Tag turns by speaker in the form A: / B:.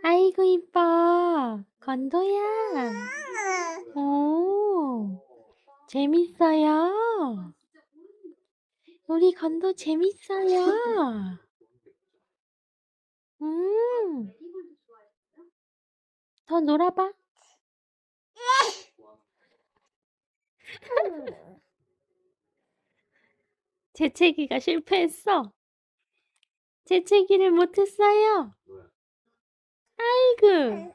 A: 아이고, 이뻐. 건도야. 오, 재밌어요. 우리 건도 재밌어요. 음, 더 놀아봐. 재채기가 실패했어. 재채기를 못했어요. 아이고.